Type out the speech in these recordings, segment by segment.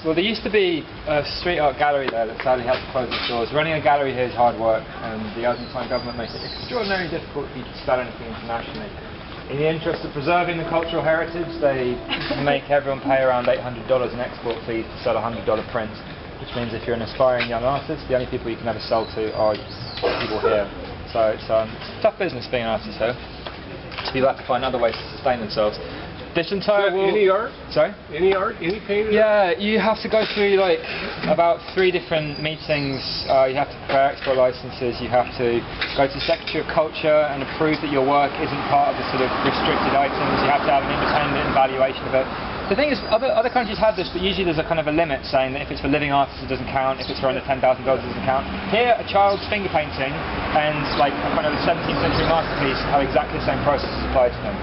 Well, there used to be a street art gallery there that sadly had to close its doors. Running a gallery here is hard work, and the Argentine government makes it extraordinarily difficult for you to sell anything internationally. In the interest of preserving the cultural heritage, they make everyone pay around $800 in export fees to sell a $100 print, which means if you're an aspiring young artist, the only people you can ever sell to are people here. So it's a tough business being an artist here. So people have to find other ways to sustain themselves. This entire wall... Any art? Sorry? Any art? Any painting? Yeah, you have to go through like about 3 different meetings. You have to prepare export licenses. You have to go to the Secretary of Culture and prove that your work isn't part of the sort of restricted items. You have to have an independent evaluation of it. The thing is, other countries have this, but usually there's a kind of a limit saying that if it's for living artists it doesn't count, if it's for under $10,000 it doesn't count. Here, a child's finger painting and like a kind of a 17th century masterpiece have exactly the same process applied to them.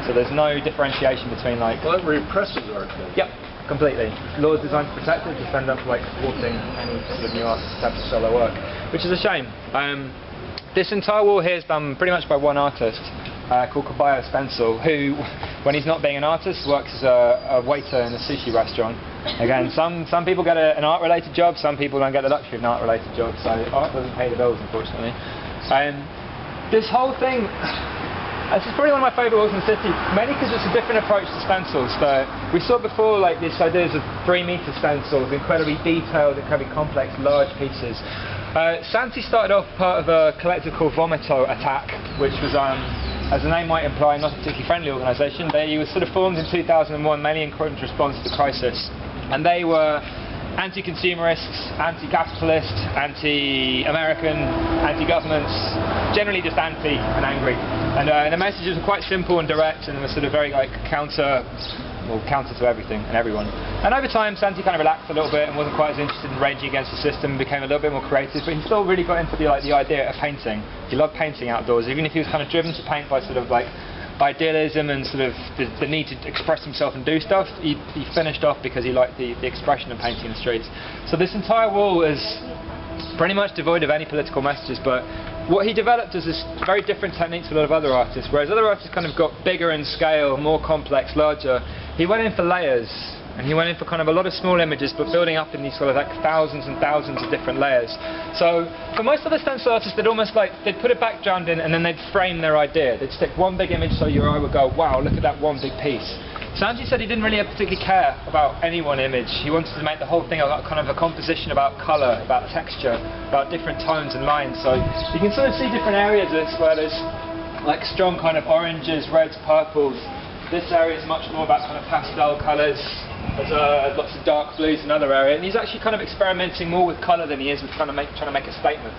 So there's no differentiation between like... Well, that represses art then. Yep, completely. Law is designed to protect it, defend them from like thwarting any sort of new artist's attempt to sell their work, which is a shame. This entire wall here is done pretty much by one artist called Caballo Spencel, who, when he's not being an artist, works as a waiter in a sushi restaurant. Again, some people get an art-related job, some people don't get the luxury of an art-related job, so art doesn't pay the bills, unfortunately. This whole thing... This is probably one of my favourite walls in the city, mainly because it's a different approach to stencils. We saw before like these ideas of 3-metre stencils, incredibly detailed, incredibly complex, large pieces. Santi started off part of a collective called Vomito Attack, which was, as the name might imply, not a particularly friendly organisation. They were sort of formed in 2001, mainly in response to the crisis. And they were anti-consumerists, anti-capitalist, anti-American, anti-governments, generally just anti and angry. And the messages were quite simple and direct, and were sort of very like counter to everything and everyone. And over time, Santi kind of relaxed a little bit and wasn't quite as interested in raging against the system, became a little bit more creative, but he still really got into the idea of painting. He loved painting outdoors, even if he was kind of driven to paint by sort of like idealism and sort of the need to express himself and do stuff. He finished off because he liked the expression of painting in the streets. So this entire wall is pretty much devoid of any political messages, but what he developed is this very different technique to a lot of other artists. Whereas other artists kind of got bigger in scale, more complex, larger, he went in for layers. And he went in for kind of a lot of small images, but building up in these sort of like thousands and thousands of different layers. So for most of the stencil artists, they'd almost like, they'd put a background in and then they'd frame their idea. They'd stick one big image so your eye would go, wow, look at that one big piece. Sanji said he didn't really particularly care about any one image. He wanted to make the whole thing about kind of a composition about colour, about texture, about different tones and lines. So you can sort of see different areas of this where there's like strong kind of oranges, reds, purples. This area is much more about kind of pastel colours. There's lots of dark blues in another area, and he's actually kind of experimenting more with colour than he is with trying to make a statement.